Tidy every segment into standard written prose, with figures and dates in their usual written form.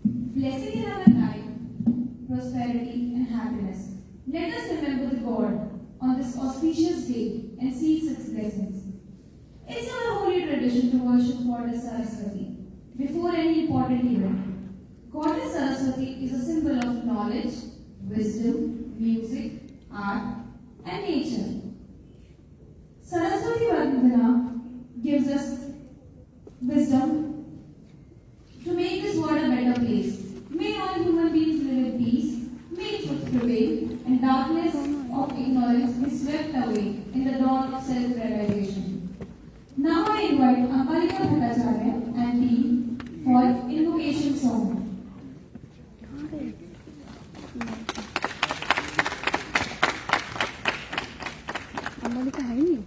blessing in our life, prosperity and happiness. Let us remember the God on this auspicious day and seek its blessings. It's our holy tradition to worship Goddess Saraswati before any important event. Goddess Saraswati is a symbol of knowledge, wisdom, music, art, and nature. Saraswati Vandana gives us wisdom to make this world a better place. May all human beings live in peace, may truth prevail, and darkness of ignorance be swept away in the dawn of self-realization. Now I invite Ambalika Bhattacharya and team for Inaugaration song. Ambalika है नहीं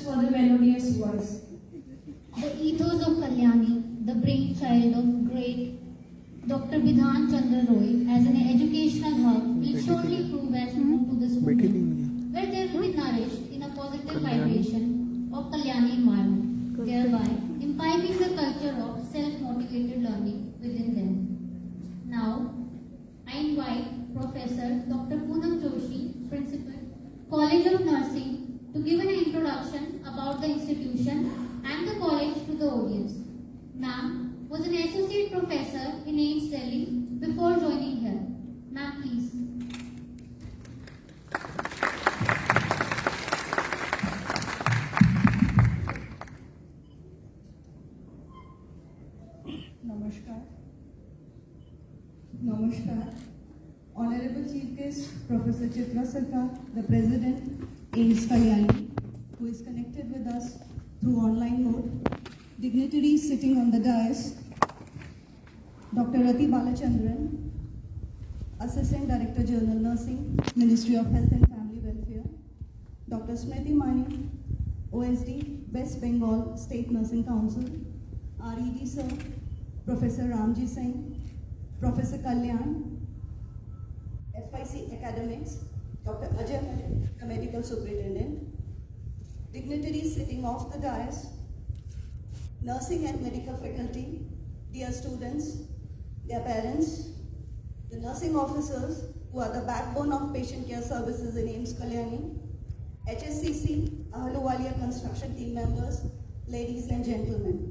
For the melodious voice. The ethos of Kalyani, the brainchild of great Dr. Bidhan Chandra Roy, as an educational hub, will surely prove as home to this movement, where they will be nourished in a positive vibration of Kalyani environment, thereby imbibing the culture of self-motivated learning within them. Now, I invite Professor Dr. Poonam Joshi, Principal, College of Nursing, to give an introduction about the institution and the college to the audience. Ma'am was an associate professor in Aiims Delhi before joining here. Ma'am, please. Namaskar. Honorable Chief Guest, Professor Chitra Sarkar, the President, Aiims Kalyani, who is connected with us through online mode, dignitaries sitting on the dais, Dr. Rati Balachandran, Assistant Director General Nursing, Ministry of Health and Family Welfare, Dr. Smriti Mani, OSD, West Bengal State Nursing Council, RED Sir, Professor Ramji Singh, Professor Kalyan, FIC Academics, Dr. Ajay Malik, the Medical Superintendent, dignitaries sitting off the dais, nursing and medical faculty, dear students, their parents, the nursing officers who are the backbone of patient care services in Aiims Kalyani, HSCC, Ahluwalia construction team members, ladies and gentlemen.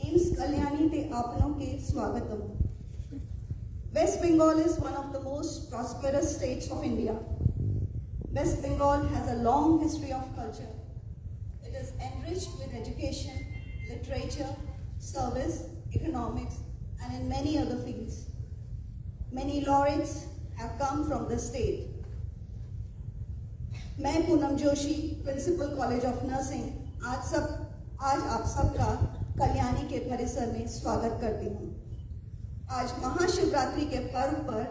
Aiims Kalyani te aapno ke swagatam. West Bengal is one of the most prosperous states of India. West Bengal has a long history of culture. It is enriched with education, literature, service, economics, and in many other fields. Many laureates have come from the state. मैं Poonam Joshi, principal college of nursing, आज आप सबका कल्याणी के परिसर में स्वागत करती हूँ। आज महाशिवरात्रि के पर्व पर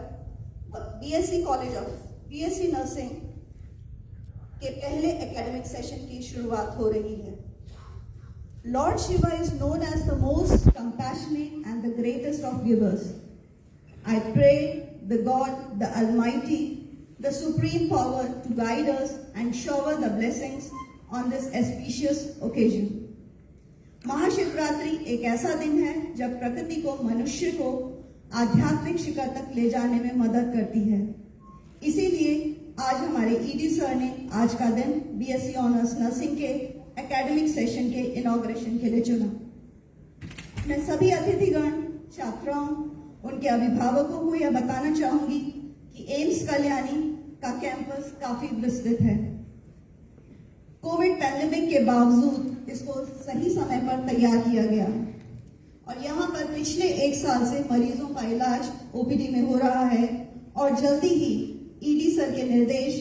बीएससी नर्सिंग के पहले एकेडमिक सेशन की शुरुआत हो रही है। Lord Shiva is known as the most compassionate and the greatest of givers. I pray the God, the Almighty, the Supreme Power to guide us and shower the blessings on this auspicious occasion. Mahashivratri एक ऐसा दिन है जब प्रकृति को मनुष्य को आध्यात्मिक शिखर तक ले जाने में मदद करती है। इसीलिए आज हमारे ईडी सर ने आज का दिन बीएससी ऑनर्स नर्सिंग के एकेडमिक सेशन के इनॉग्रेशन के लिए चुना। मैं सभी अतिथिगण, छात्राओं, उनके अभिभावकों को यह बताना चाहूंगी कि एम्स कल्याणी का कैंपस काफी विस्तृत है। कोविड पैंडेमिक के बावजूद इसको सही समय पर तैयार किया गया और यहाँ पर पिछले 1 साल से मरीजों का इलाज ओपीडी में हो रहा है और जल्दी ही ईडी सर के निर्देश,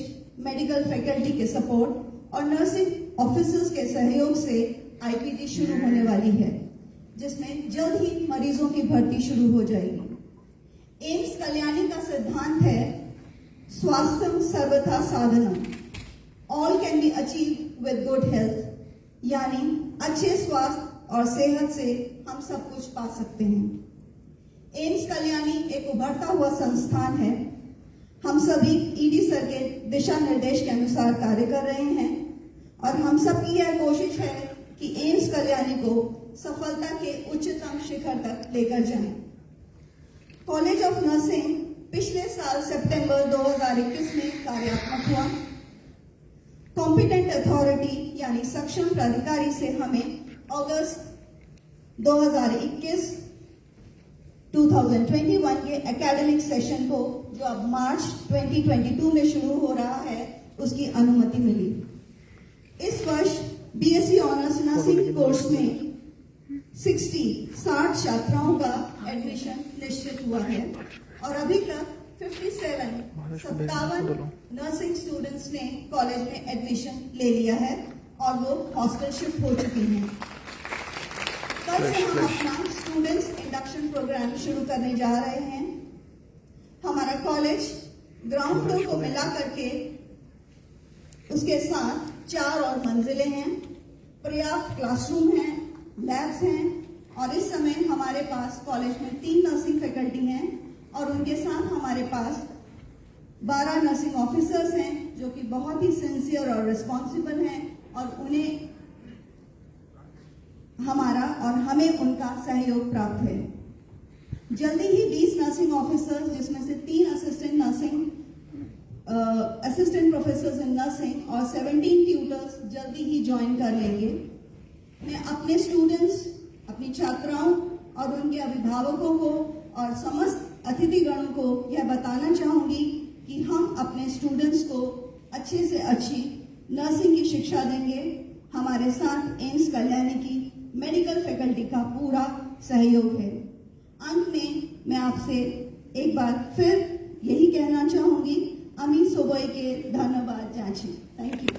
मेडिकल फैकल्टी के सपोर्ट और नर्सिंग ऑफिसर्स के सहयोग से आईपीडी शुरू होने वाली है, जिसमें जल्द ही मरीजों की भर्ती शुरू हो जाएगी। एम्स कल्याणी का सिद्धांत है स्वास्थ्यम सर्वथा साधनम, all can be achieve with good health, यानी अच्छे स्वास्थ्य और सेहत से हम सब कुछ पा सकते हैं। एम्स कल्याणी एक उभरता हुआ संस्थान है। हम सभी ईडी सर के दिशा निर्देश के अनुसार कार्य कर रहे हैं और हम सबकी यह कोशिश है कि एम्स कल्याणी को सफलता के उच्चतम शिखर तक लेकर जाएं। कॉलेज ऑफ नर्सिंग पिछले साल सितंबर 2021 में कार्यात्मक हुआ। कॉम्पिटेंट अथॉरिटी यानी सक्षम प्राधिकारी से हमें अगस्त 2021 के एकेडमिक सेशन को, जो अब मार्च 2022 में शुरू हो रहा है, उसकी अनुमति मिली। इस वर्ष बीएससी ऑनर्स नर्सिंग कोर्स में 60 छात्राओं का एडमिशन निश्चित हुआ है और अभी तक 57 नर्सिंग स्टूडेंट्स ने कॉलेज में एडमिशन ले लिया है और वो हॉस्टल शिफ्ट हो चुकी हैं। कल से हम अपना स्टूडेंट्स इंडक्शन प्रोग्राम शुरू करने जा रहे हैं। हमारा कॉलेज ग्राउंड फ्लोर को मिला करके उसके साथ 4 और मंजिलें हैं, पर्याप्त क्लासरूम हैं, लैब्स हैं और इस समय हमारे पास कॉलेज में 3 नर्सिंग फैकल्टी हैं और उनके साथ हमारे पास 12 नर्सिंग ऑफिसर्स हैं जो कि बहुत ही सिंसियर और रिस्पॉन्सिबल हैं और उन्हें हमारा और हमें उनका सहयोग प्राप्त है। जल्दी ही 20 नर्सिंग ऑफिसर्स, जिसमें से 3 असिस्टेंट प्रोफेसर्स इन नर्सिंग और 17 ट्यूटर्स जल्दी ही ज्वाइन कर लेंगे। मैं अपने स्टूडेंट्स, अपनी छात्राओं और उनके अभिभावकों को और समस्त अतिथिगणों को यह बताना चाहूंगी कि हम अपने स्टूडेंट्स को अच्छे से अच्छी नर्सिंग की शिक्षा देंगे। हमारे साथ एम्स कल्याणी की मेडिकल फैकल्टी का पूरा सहयोग है। अंत में मैं आपसे एक बार फिर यही कहना चाहूंगी, अमी सोबोई के धन्यवाद जांची। Thank you.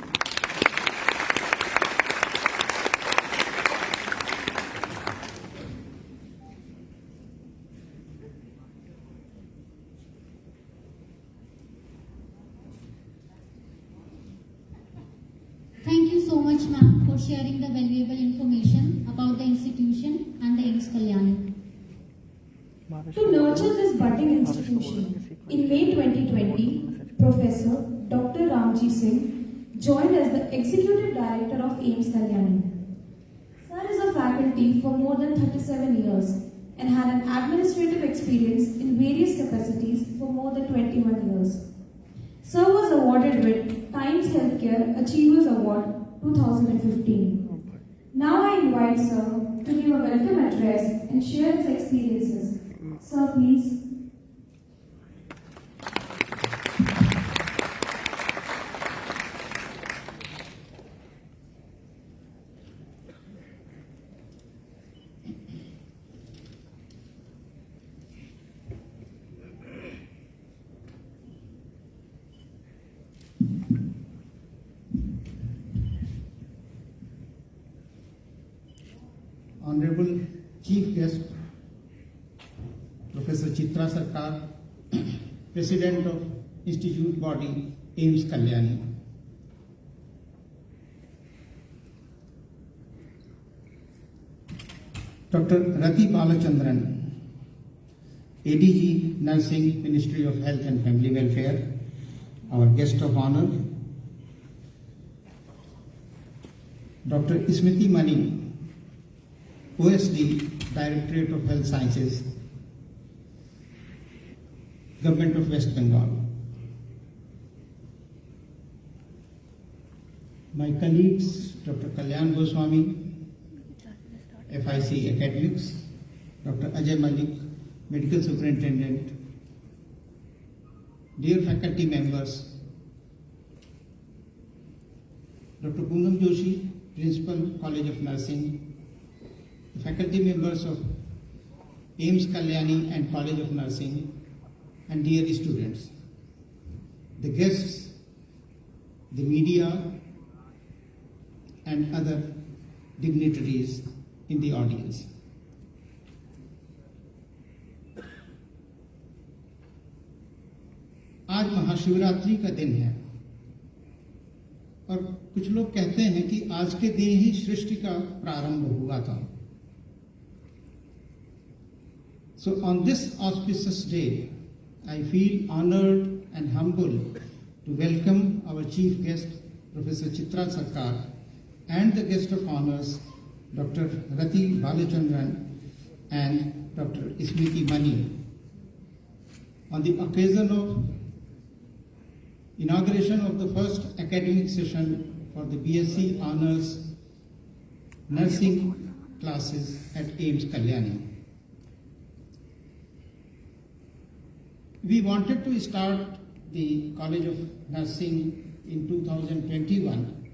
you so much, ma'am, for sharing the valuable information about the institution and the Aiims Kalyani. To nurture this budding institution, in May 2020, Professor Dr. Ramji Singh joined as the Executive Director of Aiims Kalyani. Sir is a faculty for more than 37 years and had an administrative experience in various capacities for more than 21 years. Sir was awarded with Times Healthcare Achievers Award 2015. Now I invite Sir to give a welcome address and share his experiences. Sir, please. Honorable Chief Guest, Professor Chitra Sarkar, President of Institute Body Aiims Kalyani, Dr. Rati Balachandran, ADG Nursing, Ministry of Health and Family Welfare, our guest of honor, Dr. Smriti Mani, OSD, Directorate of Health Sciences, Government of West Bengal. My colleagues, Dr. Kalyan Goswami, FIC Academics, Dr. Ajay Malik, Medical Superintendent, dear faculty members, Dr. Poonam Joshi, Principal, College of Nursing, faculty members of Aiims Kalyani and College of Nursing, and dear students, the guests, the media, and other dignitaries in the audience. आज महाशिवरात्रि का दिन है और कुछ लोग कहते हैं कि आज के दिन ही सृष्टि का प्रारंभ हुआ था. So on this auspicious day, I feel honored and humbled to welcome our chief guest, Professor Chitra Sarkar, and the guest of honors, Dr. Rati Balachandran and Dr. Smriti Mani, on the occasion of inauguration of the first academic session for the BSc Honors Nursing classes at Aiims Kalyani. We wanted to start the College of Nursing in 2021,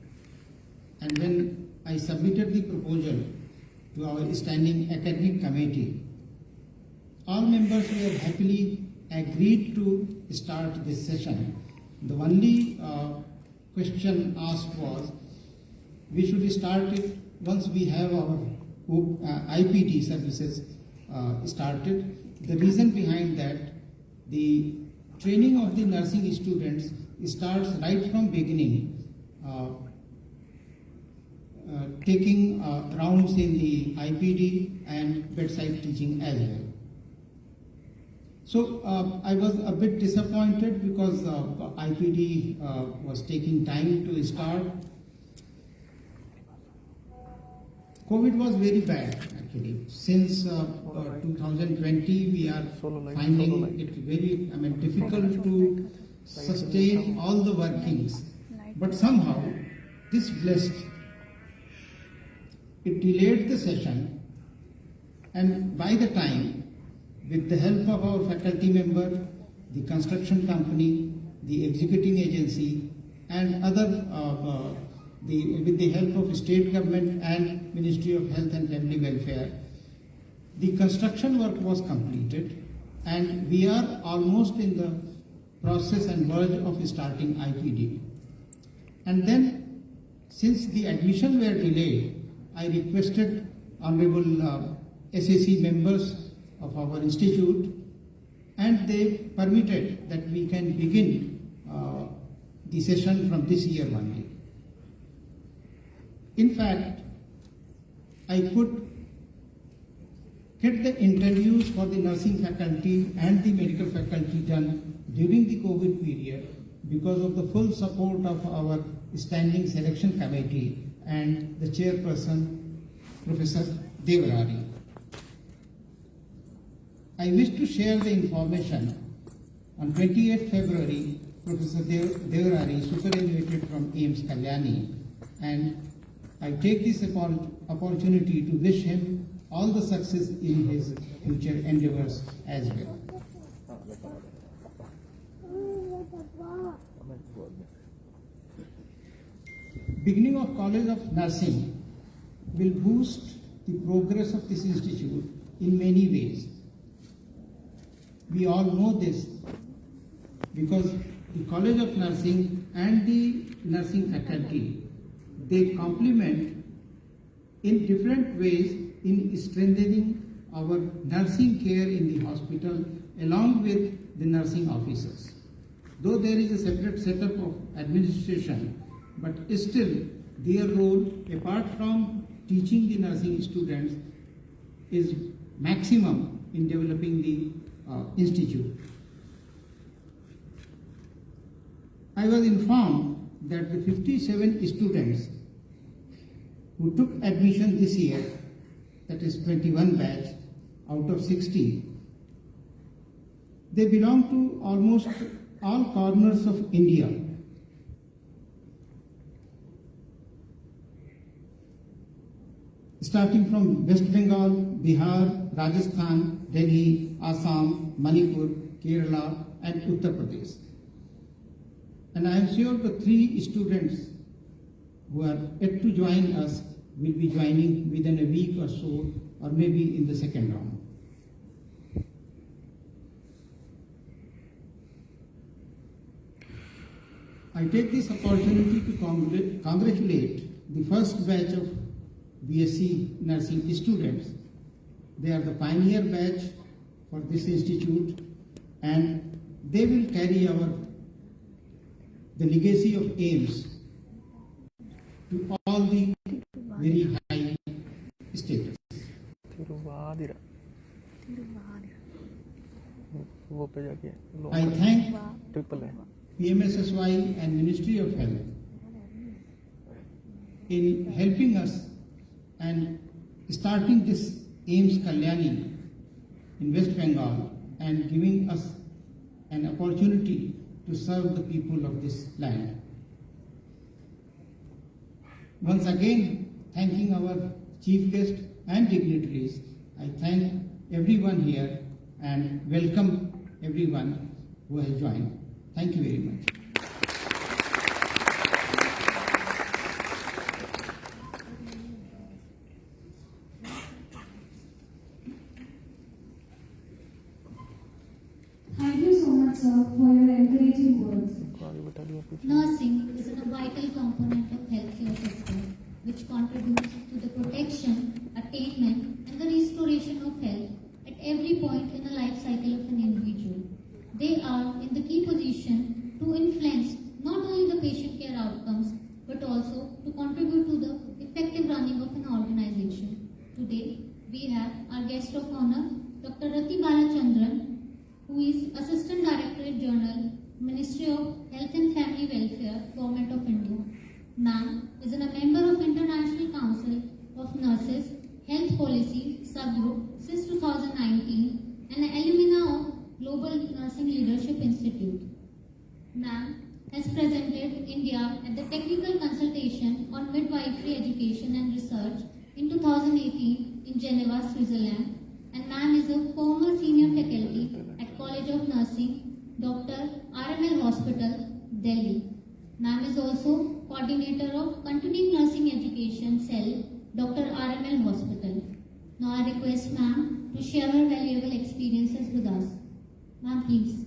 and when I submitted the proposal to our standing academic committee, all members were happily agreed to start this session. The only question asked was, we should start it once we have our IPT services started. The reason behind that, the training of the nursing students starts right from beginning, taking rounds in the IPD and bedside teaching as well. So I was a bit disappointed because IPD was taking time to start. COVID was very bad actually. Since 2020, we are finding it very difficult to sustain all the workings. But somehow, this blessed. It delayed the session, and by the time, with the help of our faculty member, the construction company, the executing agency, and other, with the help of state government and Ministry of Health and Family Welfare, the construction work was completed, and we are almost in the process and verge of starting IPD. And then, since the admission were delayed, I requested Honorable SAC members of our institute, and they permitted that we can begin the session from this year only. In fact, I could get the interviews for the nursing faculty and the medical faculty done during the COVID period because of the full support of our standing selection committee and the chairperson, Professor Devarari. I wish to share the information. On 28th February, Professor Devarari superannuated from Aiims Kalyani, and I take this opportunity to wish him all the success in his future endeavors as well. Beginning of College of Nursing will boost the progress of this institute in many ways. We all know this because the College of Nursing and the nursing faculty, they complement in different ways in strengthening our nursing care in the hospital along with the nursing officers. Though there is a separate setup of administration, but still their role, apart from teaching the nursing students, is maximum in developing the institute. I was informed that the 57 students who took admission this year, that is 21 batch out of 60, they belong to almost all corners of India. Starting from West Bengal, Bihar, Rajasthan, Delhi, Assam, Manipur, Kerala and Uttar Pradesh. And I am sure the 3 students who are yet to join us will be joining within a week or so, or maybe in the second round. I take this opportunity to congratulate the first batch of BSc nursing students. They are the pioneer batch for this institute, and they will carry the legacy of Aiims to all the very high status. I thank PMSSY and Ministry of Health in helping us and starting this Aiims Kalyani in West Bengal and giving us an opportunity to serve the people of this land. Once again, thanking our chief guest and dignitaries, I thank everyone here and welcome everyone who has joined. Thank you very much. Thank you so much, sir, for your encouraging words. Nursing is a vital component of healthcare system which contributes to the protection, attainment and the restoration of health at every point in the life cycle of an individual. They are in the key position to influence not only the patient care outcomes but also to contribute to the effective running of an organization. Today, we have our guest of honor, Dr. Rati Balachandran, who is Assistant Directorate General, Ministry of Health and Family Welfare, Government of India. Ma'am is a member of International Council of Nurses Health Policy Subgroup since 2019 and an alumna of Global Nursing Leadership Institute. Ma'am has presented India at the Technical Consultation on Midwifery Education and Research in 2018 in Geneva, Switzerland, and ma'am is a former senior faculty at College of Nursing, Dr. RML Hospital, Delhi. Ma'am is also coordinator of Continuing Nursing Education Cell, Dr. RML Hospital. Now I request ma'am to share her valuable experiences with us. Ma'am, please.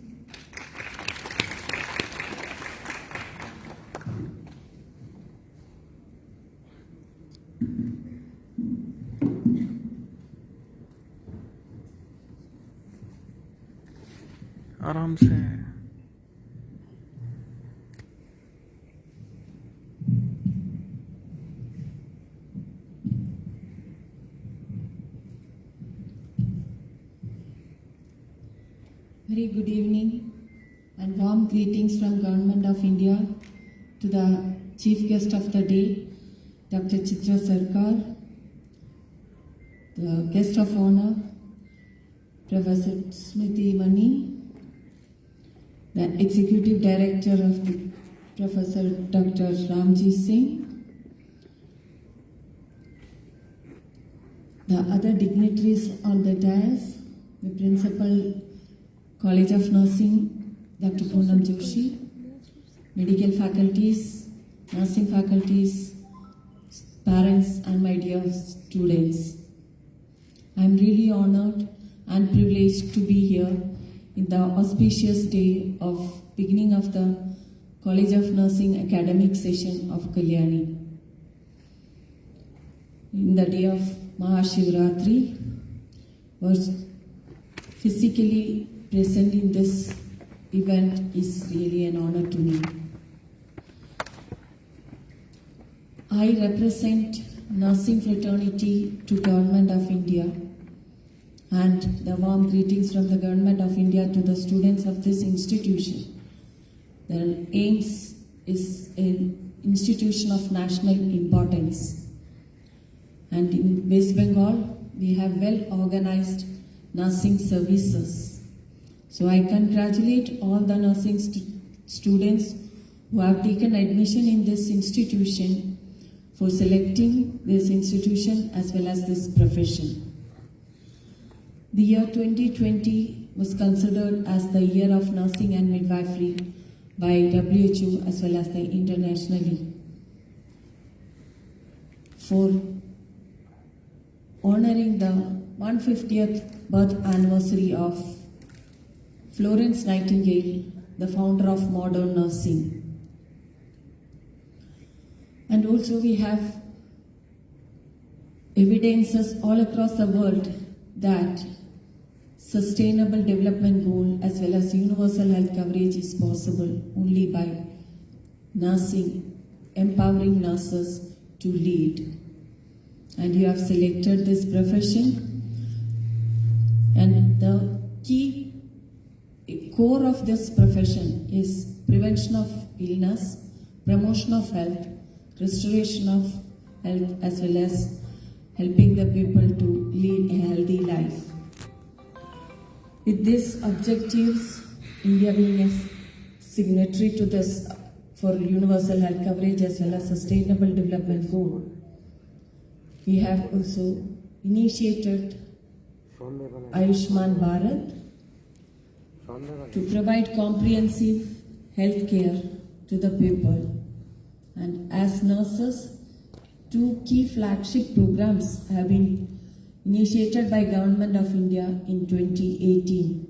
आराम से good evening and warm greetings from Government of India to the Chief Guest of the day, Dr. Chitra Sarkar, the Guest of Honor, Professor Smriti Mani, the Executive Director of the Professor Dr. Ramji Singh, the other dignitaries on the dais, the Principal, College of Nursing, Dr. Poonam Joshi, medical faculties, nursing faculties, parents and my dear students. I am really honored and privileged to be here in the auspicious day of beginning of the College of Nursing academic session of Kalyani. In the day of Mahashivratri, was physically present in this event is really an honor to me. I represent nursing fraternity to Government of India, and the warm greetings from the Government of India to the students of this institution. The Aiims is an institution of national importance, and in West Bengal we have well organized nursing services. So I congratulate all the nursing students who have taken admission in this institution for selecting this institution as well as this profession. The year 2020 was considered as the year of nursing and midwifery by WHO as well as the internationally. For honoring the 150th birth anniversary of Florence Nightingale, the founder of modern nursing. And also we have evidences all across the world that sustainable development goal as well as universal health coverage is possible only by nursing, empowering nurses to lead. And you have selected this profession, and the key core of this profession is prevention of illness, promotion of health, restoration of health, as well as helping the people to lead a healthy life. With these objectives, India being a signatory to this for universal health coverage as well as sustainable development goal, we have also initiated Ayushman Bharat to provide comprehensive health care to the people. And as nurses, two key flagship programs have been initiated by Government of India in 2018.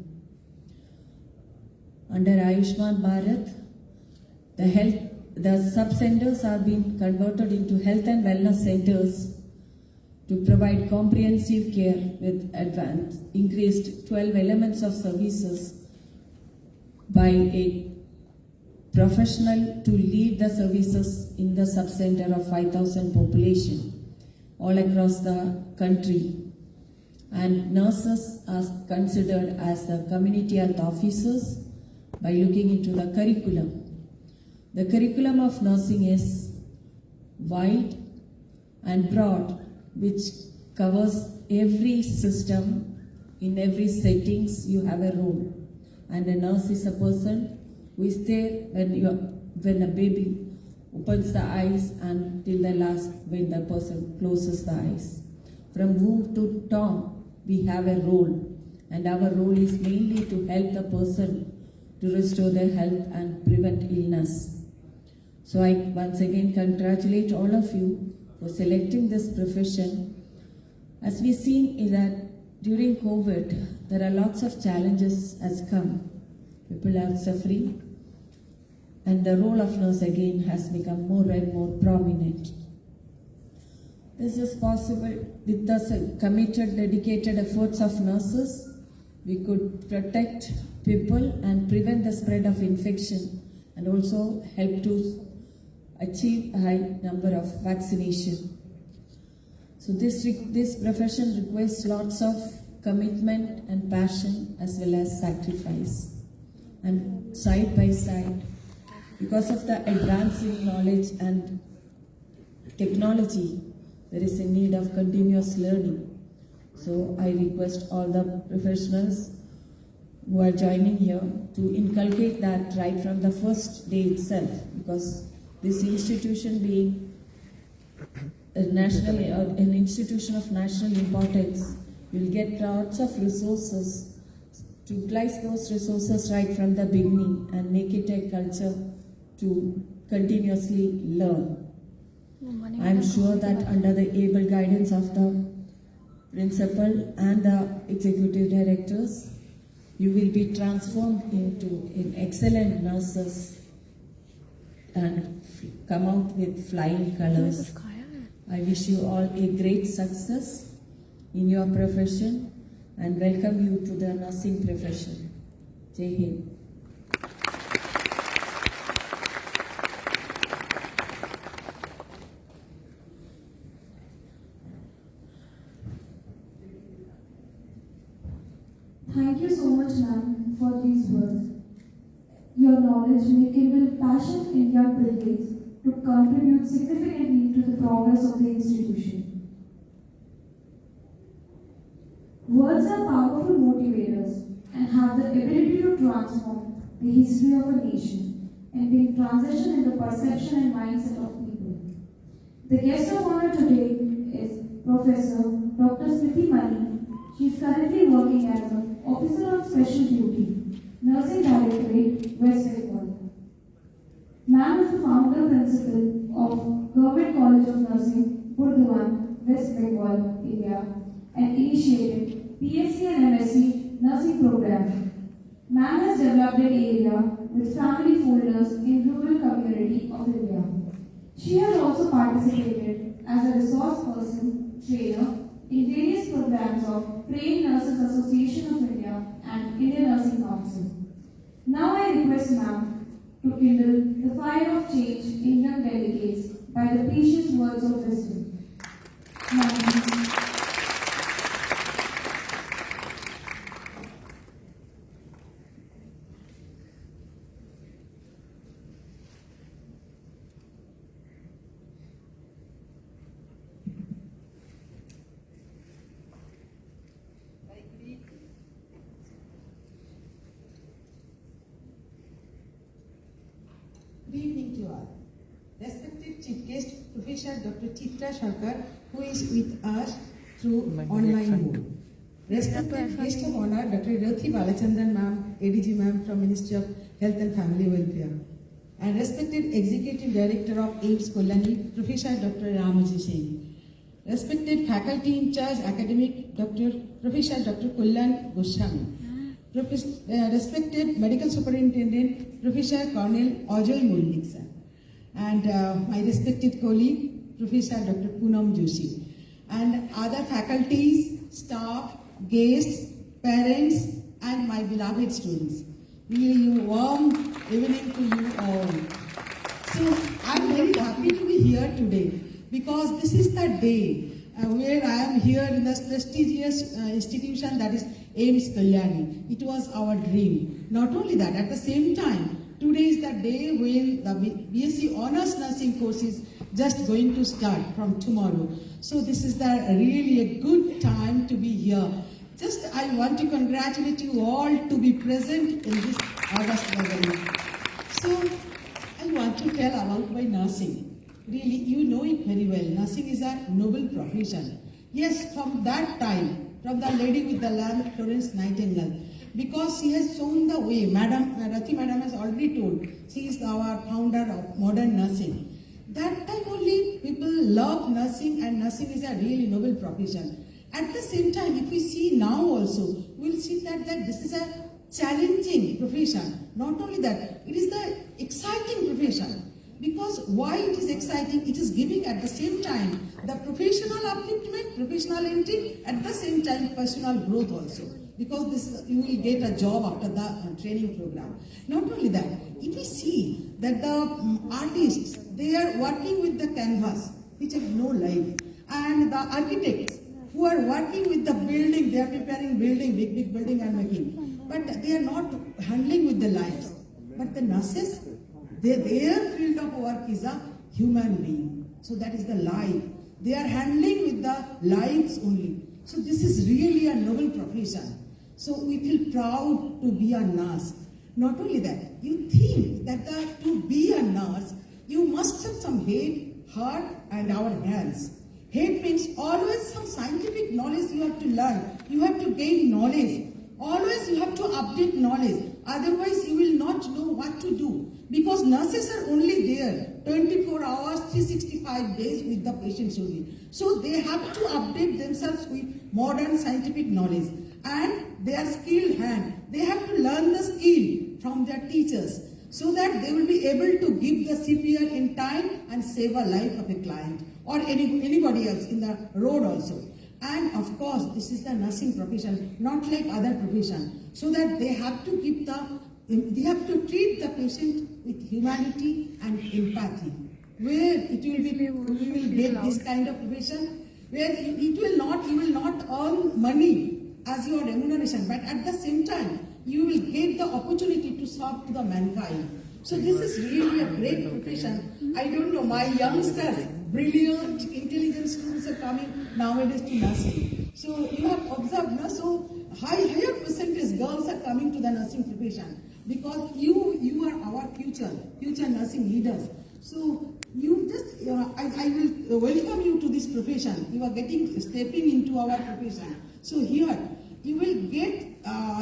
Under Ayushman Bharat, the sub-centers are being converted into health and wellness centers to provide comprehensive care with increased 12 elements of services by a professional to lead the services in the sub-center of 5,000 population all across the country. And nurses are considered as the community health officers by looking into the curriculum. The curriculum of nursing is wide and broad, which covers every system. In every settings you have a role, and a nurse is a person who is there when a baby opens the eyes and till the last when the person closes the eyes. From womb to tomb we have a role, and our role is mainly to help the person to restore their health and prevent illness. So I once again congratulate all of you for selecting this profession. As we've seen is that during COVID, there are lots of challenges has come. People are suffering, and the role of nurse again has become more and more prominent. This is possible with the committed, dedicated efforts of nurses. We could protect people and prevent the spread of infection, and also help to achieve a high number of vaccination. So this profession requires lots of commitment and passion as well as sacrifice. and side by side. Because of the advance in knowledge and technology, there is a need of continuous learning. So I request all the professionals who are joining here to inculcate that right from the first day itself, because this institution being an institution of national importance will get lots of resources to utilize those resources right from the beginning and make it a culture to continuously learn. I am sure that under the able guidance of the principal and the executive directors, you will be transformed into excellent nurses and come out with flying colors. I wish you all a great success in your profession and welcome you to the nursing profession. Jai Hind. Thank you so much, ma'am, for these words. Your knowledge may kindle passion in young brigades to contribute significantly to the progress of the institution. Words are powerful motivators and have the ability to transform the history of a nation and bring transition in the perception and mindset of people. The guest of honor today is Professor Dr. Smriti Mani. She is currently working as an Officer on Special Duty, Nursing Directorate, West Bengal. Ma'am is the founder principal of Government College of Nursing, Burdwan, West Bengal, India, and initiated PSc and MSc nursing program. Ma'am has developed an area with family folders in rural community of India. She has also participated as a resource person, trainer, in various programs of Trained Nurses Association of India and Indian Nursing Council. Now I request ma'am to kindle the fire of change in young delegates by the precious words of wisdom. Ma'am. Good evening to all. Respected Chief Guest, Professor Dr. Chitra Sarkar, who is with us through online mode. Respected Guest of Honor, Dr. Rathi Balachandran Ma'am, ADG Ma'am from Ministry of Health and Family Welfare. And respected Executive Director of Aiims Kalyani, Professor Dr. Ramaji Singh. Respected Faculty in Charge, Academic Professor Dr. Kullan Goswami. Respected Medical Superintendent, Professor Colonel Ajoy Mullik sir, and my respected colleague, Professor Dr. Poonam Joshi, and other faculties, staff, guests, parents, and my beloved students. Really a warm evening to you all. So I'm very happy to be here today because this is the day where I am here in this prestigious institution that is Aiims Kalyani. It was our dream. Not only that, at the same time, today is the day when the BSc Honours Nursing course is just going to start from tomorrow. So this is really a good time to be here. Just I want to congratulate you all to be present in this August gathering. So I want to tell about my nursing. Really, you know it very well. Nursing is a noble profession. Yes, from that time, from the lady with the lamp, Florence Nightingale, because she has shown the way. Madam Rathi Madam has already told. She is our founder of modern nursing. That time only people love nursing, and nursing is a really noble profession. At the same time, if we see now also, we'll see that this is a challenging profession. Not only that, it is the exciting profession. Because why it is exciting, it is giving at the same time the professional upliftment, professional entry, at the same time personal growth also. Because this you will get a job after the training program. Not only that, if we see that the artists, they are working with the canvas, which has no life, and the architects who are working with the building, they are preparing building, big building and making. but they are not handling with the lives. But the nurses, their field of work is a human being. So that is the life. They are handling with the lives only. So this is really a noble profession. So we feel proud to be a nurse. Not only that, you think that to be a nurse, you must have some head, heart, and our hands. Head means always some scientific knowledge you have to learn. You have to gain knowledge. Always you have to update knowledge. Otherwise you will not know what to do. Because nurses are only there 24 hours, 365 days with the patients only. So they have to update themselves with modern scientific knowledge. And they are skilled hand. They have to learn the skill from their teachers so that they will be able to give the CPR in time and save a life of a client or anybody else in the road also. And of course, this is the nursing profession, not like other profession. So that they have to treat the patient with humanity and empathy. Where it will be, we will get this kind of profession, where you will not earn money as your remuneration, but at the same time, you will get the opportunity to serve to the mankind. So this is really a great profession. I don't know, my youngsters, brilliant, intelligent students are coming nowadays to nursing. So you have observed, no? So higher percentage girls are coming to the nursing profession because you are our future nursing leaders. So you just, I will welcome you to this profession. You are stepping into our profession. So here, you will get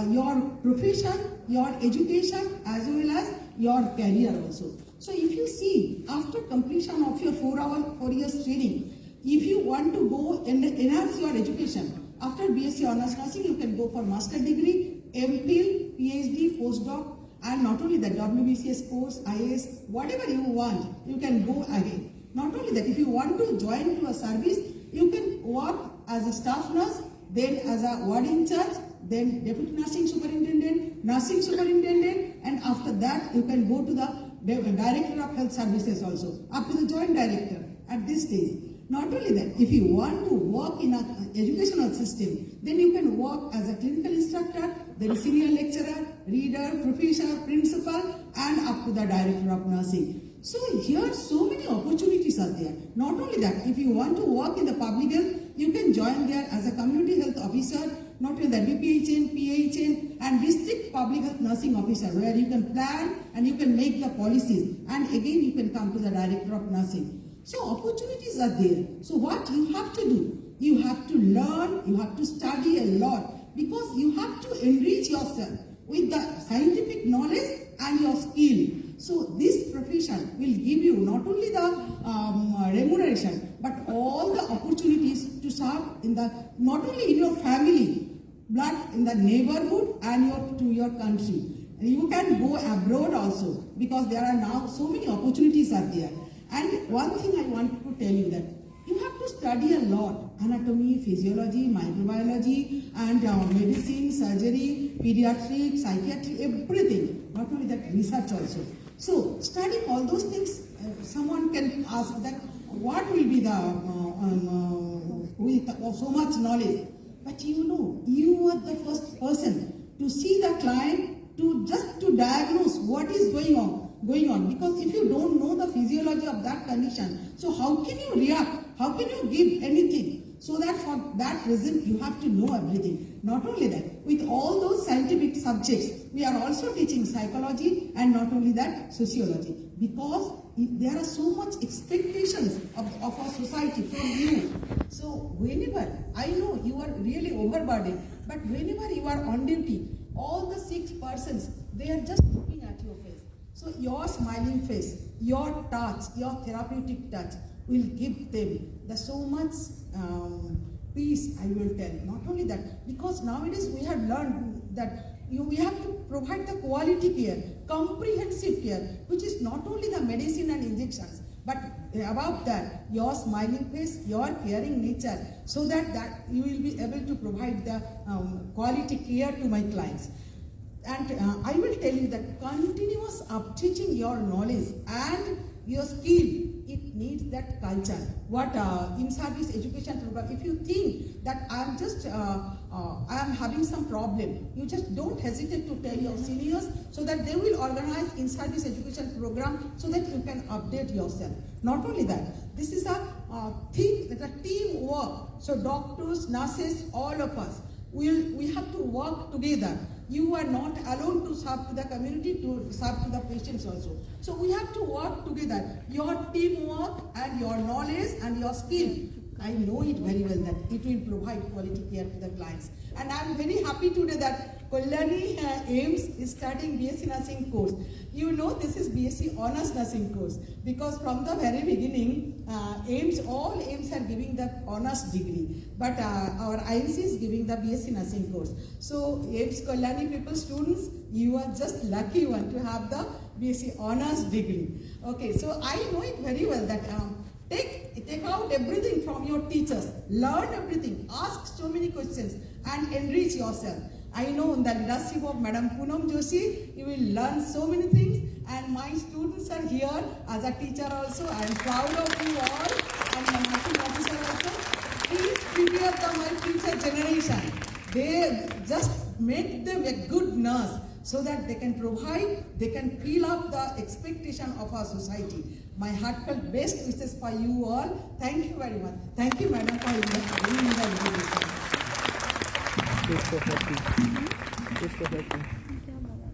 your profession, your education, as well as your career also. So if you see, after completion of your 4 years training, if you want to go and enhance your education, after BSc Honours Nursing, you can go for master degree, MPhil, PhD, postdoc, and not only that, WBCS course, IAS, whatever you want, you can go ahead. Not only that, if you want to join to a service, you can work as a staff nurse, then as a ward in charge, then deputy nursing superintendent, nursing superintendent, and after that you can go to the director of health services also, up to the joint director at this stage. Not only that, if you want to work in an educational system, then you can work as a clinical instructor, then senior lecturer, reader, professor, principal, and up to the director of nursing. So here so many opportunities are there. Not only that, if you want to work in the public health, you can join there as a community health officer, not only that, BPHN, PHN, and district public health nursing officer, where you can plan and you can make the policies, and again you can come to the director of nursing. So opportunities are there. So what you have to do? You have to learn, you have to study a lot, because you have to enrich yourself with the scientific knowledge and your skill. So this profession will give you not only the remuneration, but all the opportunities to serve in not only in your family, but in the neighborhood and to your country. And you can go abroad also, because there are now so many opportunities are there. And one thing I want to tell you that you have to study a lot: anatomy, physiology, microbiology, and medicine, surgery, pediatrics, psychiatry, everything. Not only that, research also. So studying all those things, someone can ask that what will be the with so much knowledge. But you are the first person to see the client, to diagnose what is going on. Because if you don't know the physiology of that condition, so how can you react? How can you give anything? So that for that reason, you have to know everything. Not only that, with all those scientific subjects, we are also teaching psychology, and not only that, sociology. Because there are so much expectations of our society from you. So whenever, I know you are really overburdened, but whenever you are on duty, all the 6 persons, they are just looking at your face. So your smiling face, your touch, your therapeutic touch will give them so much peace, I will tell. Not only that, because nowadays we have learned that we have to provide the quality care, comprehensive care, which is not only the medicine and injections, but above that, your smiling face, your caring nature, so that you will be able to provide the quality care to my clients. And I will tell you that continuous upteaching your knowledge and your skill, it needs that culture. What in-service education program, if you think that I am having some problem, you just don't hesitate to tell your seniors so that they will organize in-service education program so that you can update yourself. Not only that, this is a thing that a teamwork. So doctors, nurses, all of us, we have to work together. You are not alone to serve to the community, to serve to the patients also. So we have to work together. Your teamwork and your knowledge and your skill, I know it very well that it will provide quality care to the clients. And I am very happy today that Kalyani Aiims is starting BSc Nursing course. You know this is BSc Honours Nursing course because from the very beginning, all Aiims are giving the Honours degree, but our IMC is giving the BSc Nursing course. So Aiims Kalyani people, students, you are just lucky one to have the BSc Honours degree. Okay, so I know it very well that take out everything from your teachers, learn everything, ask so many questions and enrich yourself. I know in the leadership of Madam Poonam Joshi, you will learn so many things, and my students are here as a teacher also. I am proud of you all, and my nursing officer also. Please prepare my future generation. They just make them a good nurse so that they can provide, they can fill up the expectation of our society. My heartfelt best wishes for you all. Thank you very much. Thank you, Madam, for giving me the invitation. क्या बोला?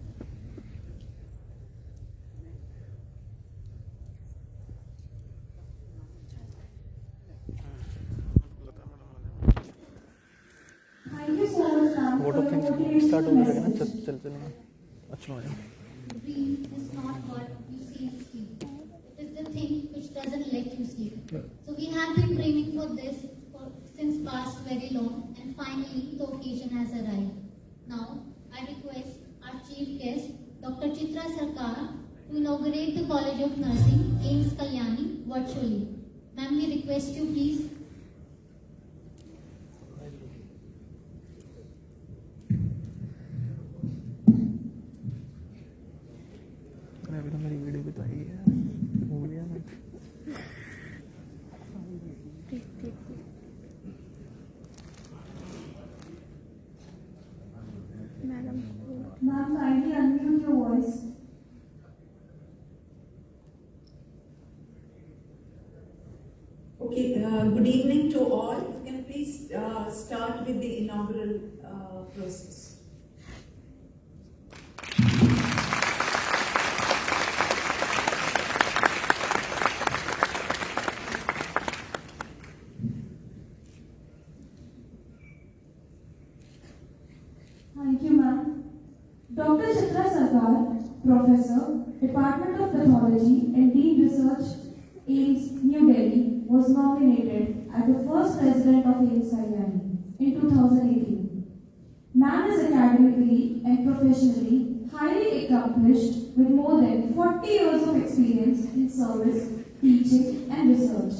Thank you so much, ma'am. Vote of thanks start हो जाएगा ना, चल चलेंगे, अच्छा हो जाएगा. Dream is not what you see in sleep. It is the thing which doesn't let you sleep. So we have been dreaming for this since past very long, and finally the occasion has arrived. Now I request our chief guest, Dr. Chitra Sarkar, to inaugurate the College of Nursing, Aiims Kalyani, virtually. Ma'am, we request you please. अभी तो मेरी video भी तो आई है, भूल गया मैं. Ma'am, kindly unmute your voice. Okay, good evening to all. You can please start with the inaugural process. Thank you, ma'am. Dr. Chitra Sarkar, Professor, Department of Pathology and Dean Research, Aiims, New Delhi, was nominated as the first president of Aiims Kalyani in 2018. Ma'am is academically and professionally highly accomplished with more than 40 years of experience in service, teaching and research.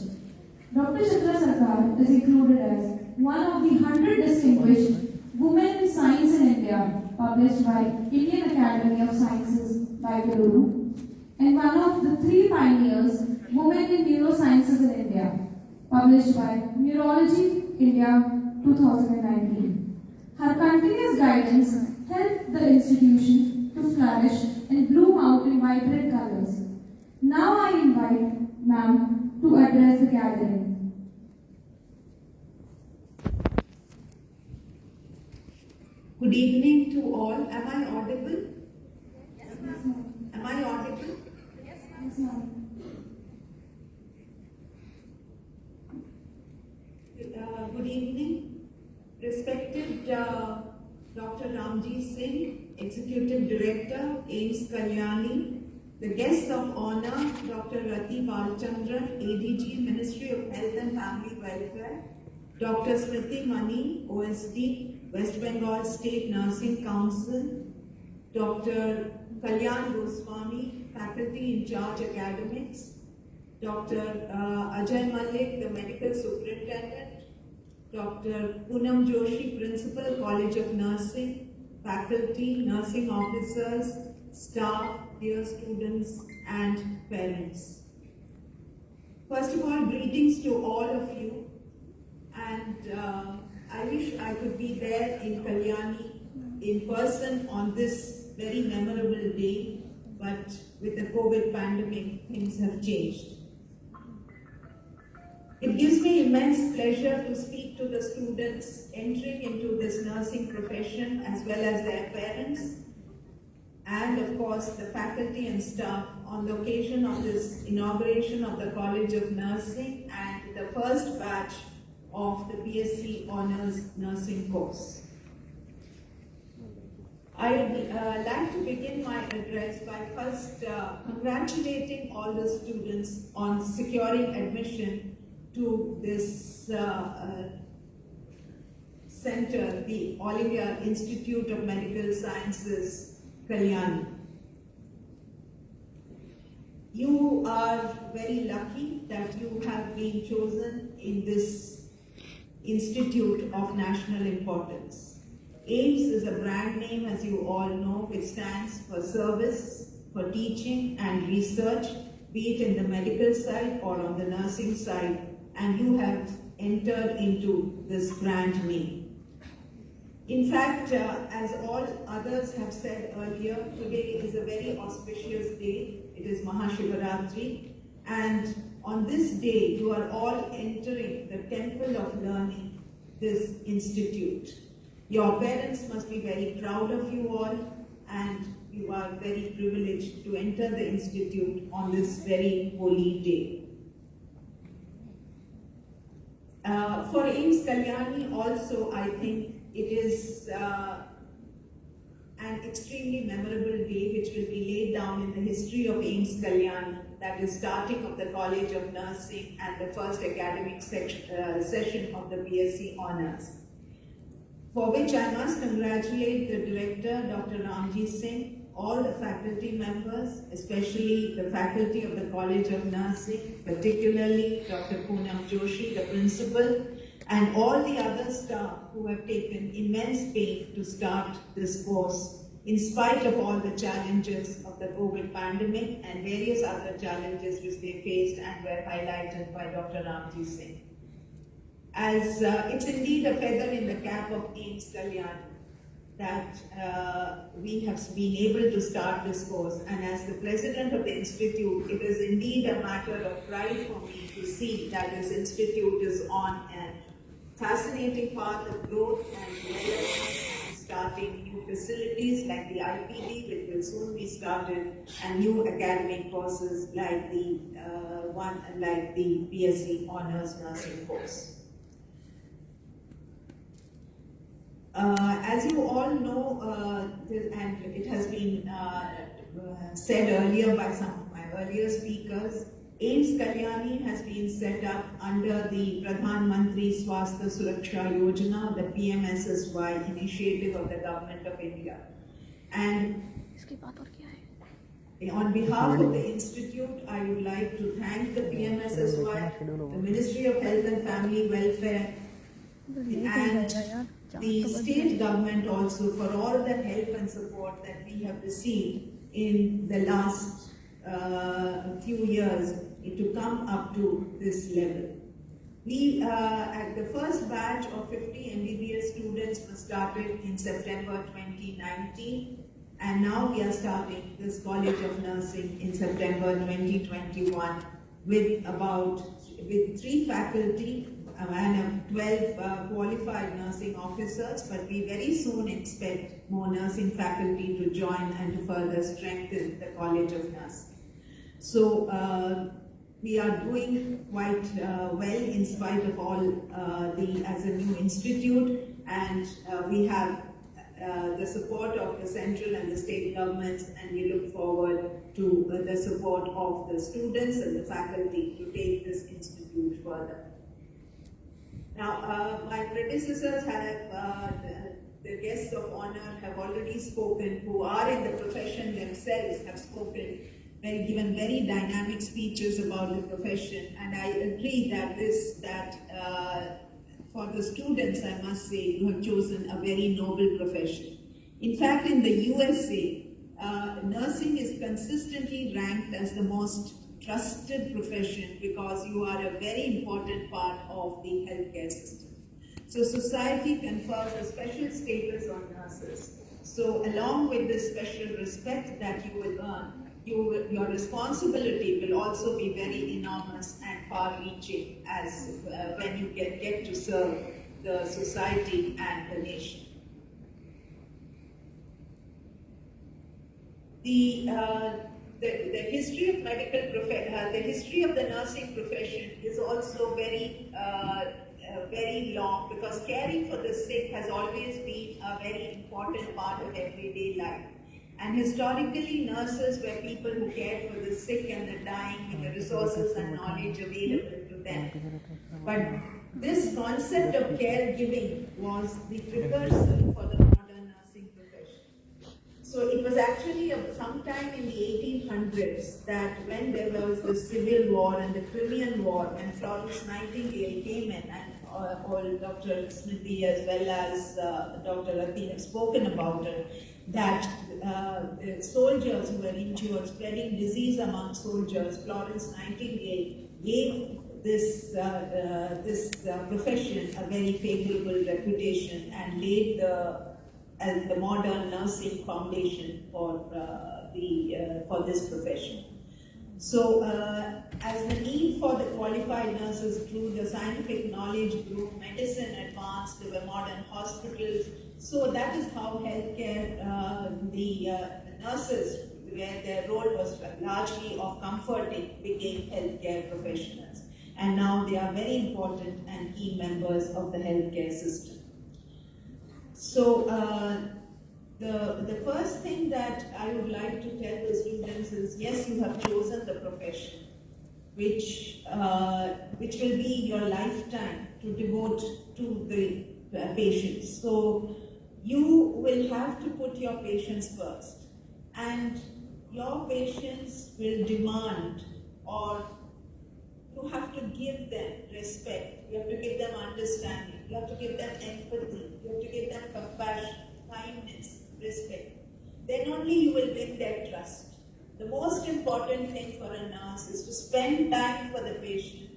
Dr. Chitra Sarkar is included as one of the 100 distinguished women in science in India, published by Indian Academy of Sciences by Guru, and one of the 3 pioneers, Women in Neurosciences in India, published by Neurology India 2019. Her continuous guidance helped the institution to flourish and bloom out in vibrant colors. Now I invite Ma'am to address the gathering. Good evening to all. Am I audible? Yes, ma'am. Am I audible? Yes, ma'am. Good evening. Respected Dr. Ramji Singh, Executive Director, Aiims Kalyani, the guests of honor, Dr. Rati Balchandran, ADG, Ministry of Health and Family Welfare, Dr. Smriti Mani, OSD, West Bengal State Nursing Council, Dr. Kalyan Goswami, Faculty in Charge Academics, Dr. Ajay Malik, the Medical Superintendent, Dr. Poonam Joshi, Principal, College of Nursing, faculty, nursing officers, staff, dear students, and parents. First of all, greetings to all of you, and I wish I could be there in Kalyani in person on this very memorable day, but with the COVID pandemic, things have changed. It gives me immense pleasure to speak to the students entering into this nursing profession, as well as their parents, and of course the faculty and staff on the occasion of this inauguration of the College of Nursing and the first batch of the BSc Honours Nursing course. I would like to begin my address by first congratulating all the students on securing admission to this center, the All India Institute of Medical Sciences, Kalyani. You are very lucky that you have been chosen in this institute of national importance. Aiims is a brand name, as you all know, which stands for service, for teaching and research, be it in the medical side or on the nursing side, and you have entered into this brand name. In fact, as all others have said earlier, today is a very auspicious day. It is Mahashivaratri, and on this day, you are all entering the temple of learning, this institute. Your parents must be very proud of you all, and you are very privileged to enter the institute on this very holy day. For Aiims Kalyani also, I think it is an extremely memorable day which will be laid down in the history of Aiims Kalyani, that is starting of the College of Nursing and the first academic session of the BSc Honours, for which I must congratulate the director, Dr. Ramji Singh, all the faculty members, especially the faculty of the College of Nursing, particularly Dr. Poonam Joshi, the principal, and all the other staff who have taken immense pain to start this course, in spite of all the challenges of the COVID pandemic and various other challenges which they faced and were highlighted by Dr. Ramji Singh. As it's indeed a feather in the cap of Aiims Kalyani that we have been able to start this course, and as the president of the institute, it is indeed a matter of pride for me to see that this institute is on a fascinating path of growth and development, and starting new facilities like the IPD, which will soon be started, and new academic courses like the BSc Honours Nursing course. As you all know, and it has been said earlier by some of my earlier speakers, Aiims Kalyani has been set up under the Pradhan Mantri Swasthya Suraksha Yojana, the PMSSY initiative of the Government of India. And on behalf of the Institute, I would like to thank the PMSSY, the Ministry of Health and Family Welfare, and the state government also for all the help and support that we have received in the last few years to come up to this level. We, at the first batch of 50 MBBS students was started in September 2019, and now we are starting this College of Nursing in September 2021 with 3 faculty and 12 qualified nursing officers, but we very soon expect more nursing faculty to join and to further strengthen the College of Nursing. So we are doing quite well in spite of all as a new institute, and we have the support of the central and the state governments, and we look forward to the support of the students and the faculty to take this institute further. Now, my predecessors have, the guests of honor have already spoken, who are in the profession themselves have spoken, and given very dynamic speeches about the profession, and I agree that for the students, I must say, you have chosen a very noble profession. In fact, in the USA, nursing is consistently ranked as the most trusted profession because you are a very important part of the healthcare system. So society confers a special status on nurses. So along with this special respect that you will earn, your responsibility will also be very enormous and far-reaching as when you get to serve the society and the nation. The history of the history of the nursing profession is also very very long, because caring for the sick has always been a very important part of everyday life. And historically, nurses were people who cared for the sick and the dying with the resources and knowledge available to them. But this concept of caregiving was the precursor for the modern nursing profession. So it was actually sometime in the 1800s that when there was the Civil War and the Crimean War, and Florence Nightingale came in, and all Dr. Smriti as well as Dr. Atin have spoken about it, that the soldiers who were injured, spreading disease among soldiers, Florence Nightingale gave this profession a very favorable reputation and laid the modern nursing foundation for this profession. So, as the need for the qualified nurses grew, the scientific knowledge grew, medicine advanced, there were modern hospitals. So that is how healthcare, the nurses, where their role was largely of comforting, became healthcare professionals. And now they are very important and key members of the healthcare system. So the first thing that I would like to tell the students is, yes, you have chosen the profession, which will be your lifetime to devote to the patients. So you will have to put your patients first, and your patients will demand, or you have to give them respect, you have to give them understanding, you have to give them empathy, you have to give them compassion, kindness, respect. Then only you will win their trust. The most important thing for a nurse is to spend time for the patient,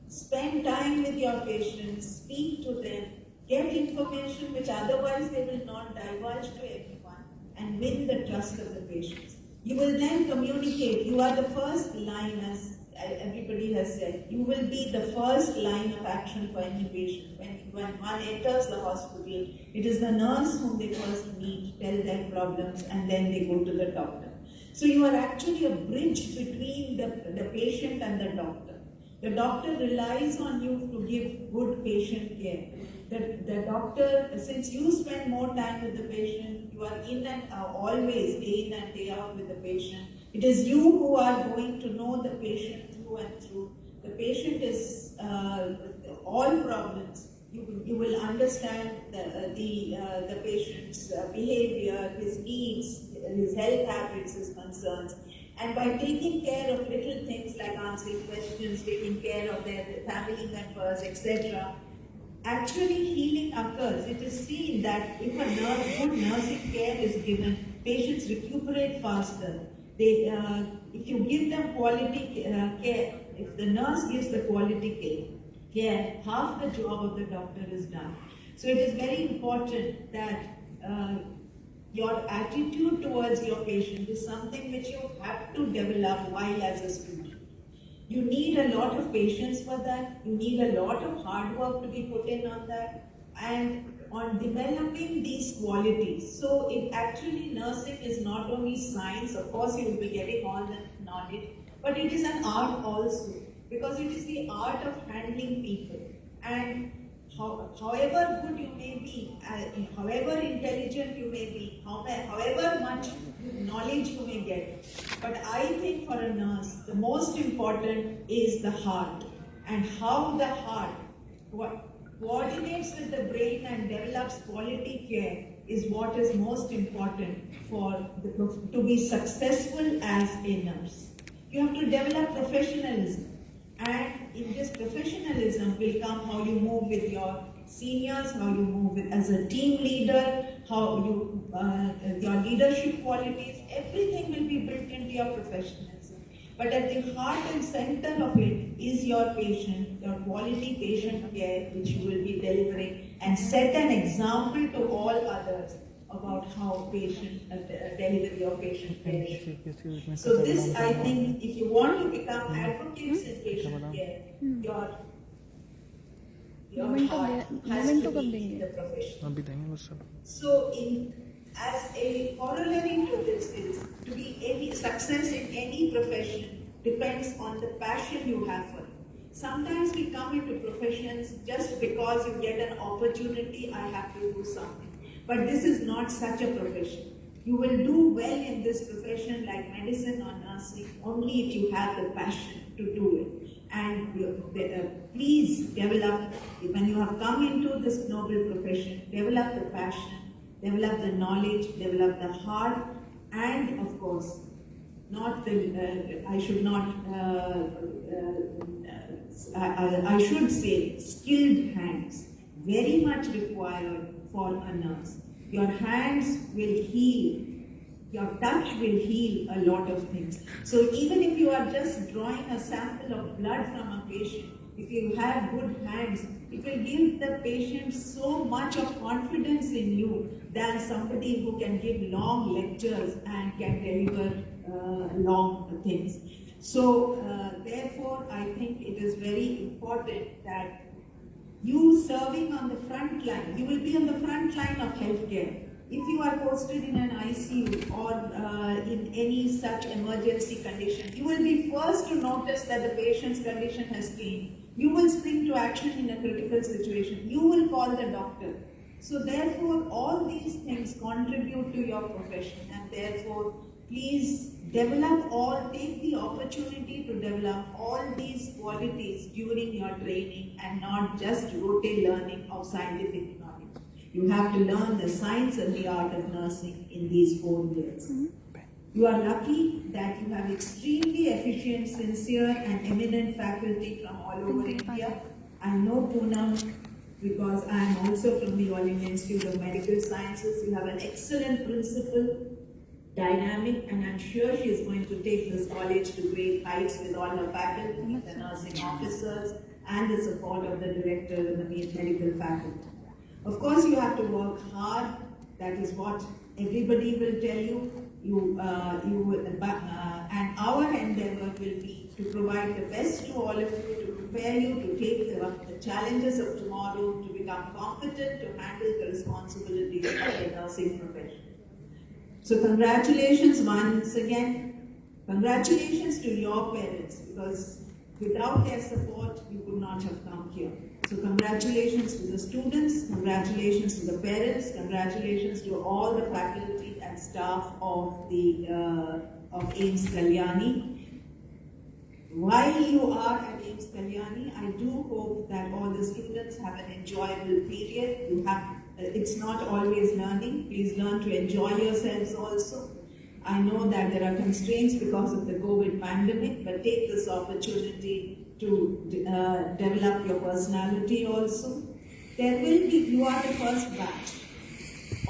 spend time with your patients, speak to them, get information which otherwise they will not divulge to everyone, and win the trust of the patients. You will then communicate. You are the first line, as everybody has said. You will be the first line of action for any patient. When one enters the hospital, it is the nurse whom they first meet, tell their problems, and then they go to the doctor. So you are actually a bridge between the patient and the doctor. The doctor relies on you to give good patient care. The doctor, since you spend more time with the patient, you are in and always day in and day out with the patient. It is you who are going to know the patient through and through. The patient is all problems. You will understand the patient's behavior, his needs, his health habits, his concerns. And by taking care of little things like answering questions, taking care of their family members, etc., actually healing occurs. It is seen that if good nursing care is given, patients recuperate faster. If you give them quality care, if the nurse gives the quality care, half the job of the doctor is done. So it is very important that your attitude towards your patient is something which you have to develop while as a student. You need a lot of patience for that. You need a lot of hard work to be put in on that, and on developing these qualities. So nursing is not only science. Of course you will be getting all the knowledge, but it is an art also, because it is the art of handling people. And however good you may be, however intelligent you may be, however much knowledge you may get, but I think for a nurse, the most important is the heart, and how the heart coordinates with the brain and develops quality care is what is most important to be successful as a nurse. You have to develop professionalism. And in this professionalism will come how you move with your seniors, how you move as a team leader, how you, your leadership qualities, everything will be built into your professionalism. But at the heart and center of it is your patient, your quality patient care, which you will be delivering, and set an example to all others about how patient delivery of patient care. So this, I think, if you want to become advocates in patient care, your heart has to be in the profession. So, as a corollary to this is, to be any success in any profession depends on the passion you have for it. Sometimes we come into professions just because you get an opportunity, I have to do something. But this is not such a profession. You will do well in this profession like medicine or nursing only if you have the passion to do it. And please develop, when you have come into this noble profession, develop the passion, develop the knowledge, develop the heart, and of course, not the, I should say skilled hands, very much required for a nurse. Your hands will heal, your touch will heal a lot of things. So even if you are just drawing a sample of blood from a patient, if you have good hands, it will give the patient so much of confidence in you than somebody who can give long lectures and can deliver long things. So therefore, I think it is very important that you serving on the front line, you will be on the front line of healthcare. If you are posted in an ICU or in any such emergency condition, you will be first to notice that the patient's condition has changed. You will spring to action in a critical situation. You will call the doctor. So therefore, all these things contribute to your profession, and therefore, please develop all, take the opportunity to develop all these qualities during your training and not just rote learning of scientific knowledge. You have to learn the science and the art of nursing in these 4 years. You are lucky that you have extremely efficient, sincere and eminent faculty from all over India. I know Poonam because I am also from the All India Institute of Medical Sciences. You have an excellent principal, dynamic, and I'm sure she is going to take this college to great heights with all her faculty, the nursing officers, and the support of the director and the medical faculty. Of course, you have to work hard. That is what everybody will tell you. And our endeavor will be to provide the best to all of you, to prepare you to take the challenges of tomorrow, to become competent to handle the responsibilities of the nursing profession. So congratulations once again. Congratulations to your parents, because without their support, you could not have come here. So congratulations to the students, congratulations to the parents, congratulations to all the faculty and staff of the Aiims Kalyani. While you are at Aiims Kalyani, I do hope that all the students have an enjoyable period. It's not always learning. Please learn to enjoy yourselves also. I know that there are constraints because of the COVID pandemic, but take this opportunity to develop your personality also. You are the first batch.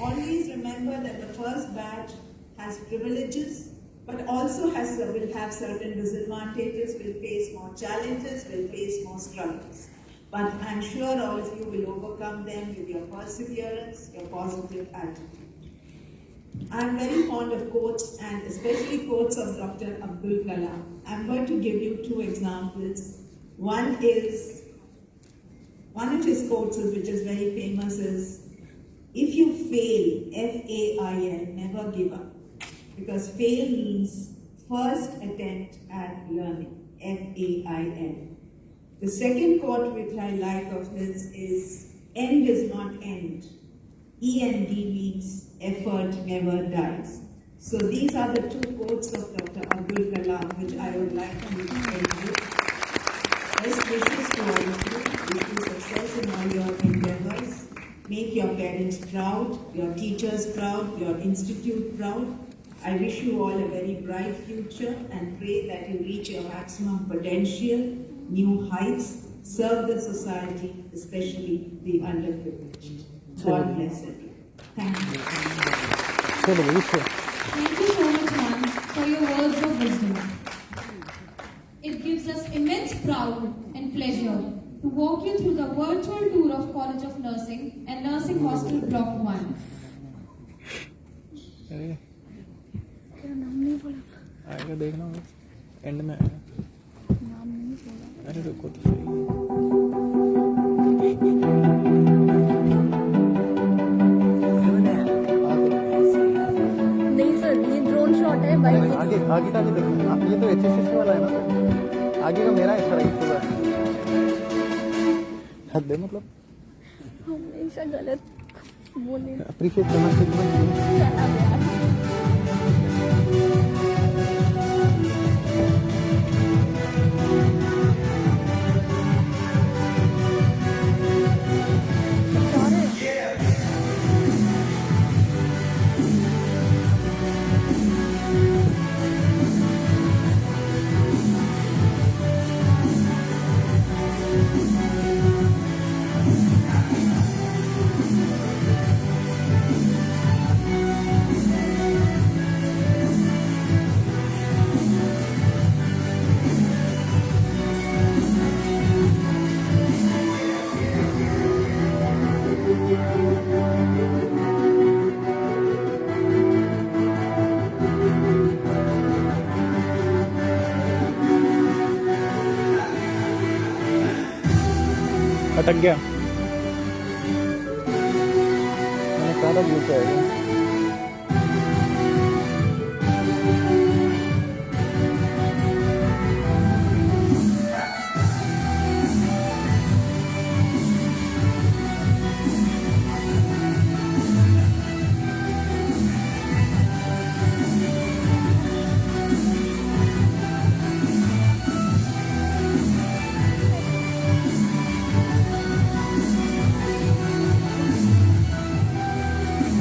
Always remember that the first batch has privileges, but also will have certain disadvantages, will face more challenges, will face more struggles. But I'm sure all of you will overcome them with your perseverance, your positive attitude. I'm very fond of quotes, and especially quotes of Dr. Abdul Kalam. I'm going to give you 2 examples. One of his quotes, which is very famous, is, if you fail, F-A-I-L, never give up. Because fail means first attempt at learning, F-A-I-L. The second quote which I like of his is, end is not end. E-N-D means effort never dies. So these are the 2 quotes of Dr. Abdul Kalam which I would like you to tell you. Best wishes to all of you. Wish you success in all your endeavors. Make your parents proud, your teachers proud, your institute proud. I wish you all a very bright future and pray that you reach your maximum potential, new heights, serve the society, especially the underprivileged. God bless everyone. Thank you. चलो भाई इसको Thank you so much, ma'am, for your words of wisdom. It gives us immense pride and pleasure to walk you through the virtual tour of College of Nursing and Nursing Hostel Block 1. अरे आएगा देखना and में आएगा अरे रुको तो सही नहीं सर ये ड्रोन शॉट है बाइक आगे आगे का भी देखना ये तो एचएसएस वाला है ना आगे का मेरा है सर इसके बाद हद है मतलब हमेशा गलत बोले अप्रिशिएट करना चाहिए अटक गया मैंने कहा था ब्लू पे आएगा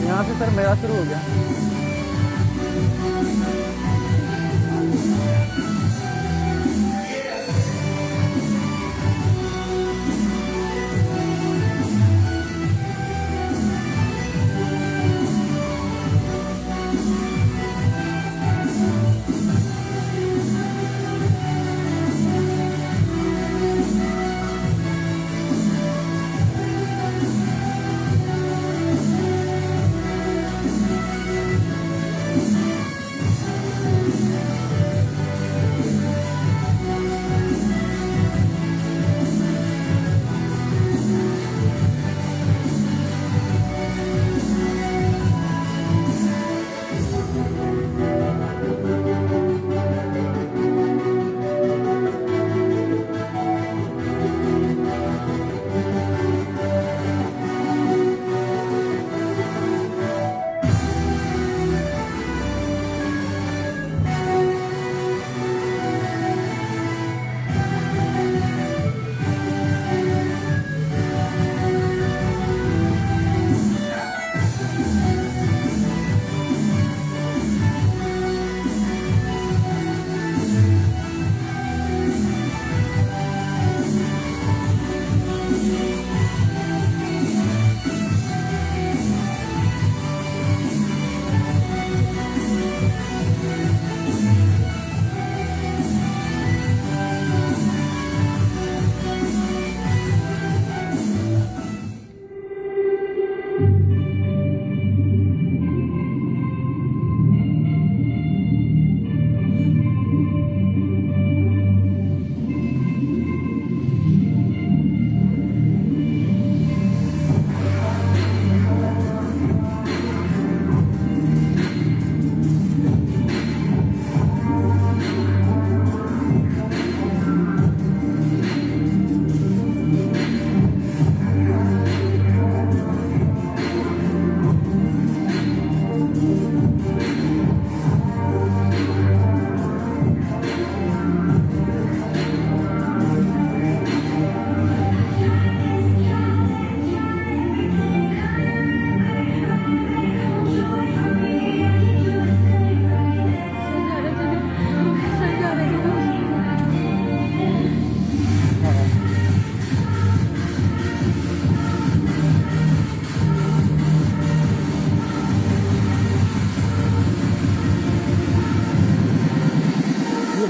यहाँ से सर मेरा शुरू हो गया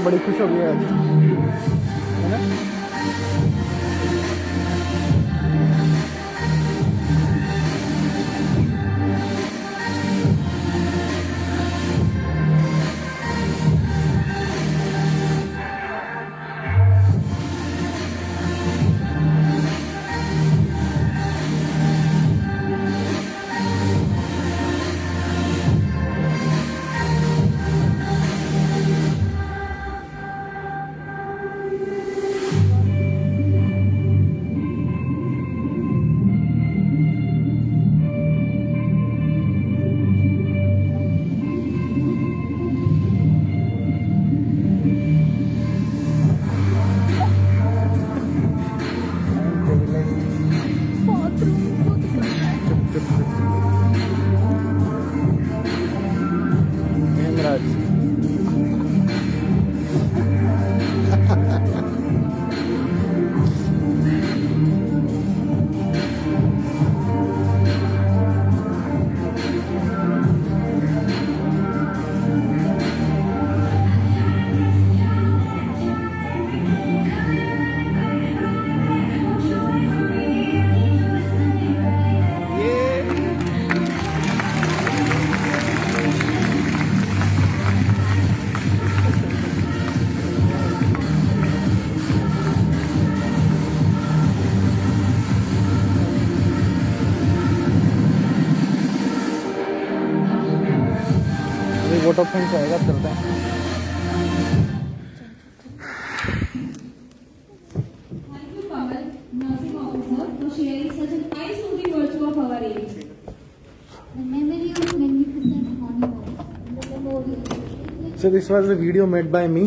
बड़ी खुश हो गई आज, है ना? वोट ऑफ थैंक्स आएगा, चलते हैं। Thank you, Kamal, nursing officer, for sharing such an eye-soothing virtue of our age. The memory of magnificent honor, the memorial. So this was the video made by me.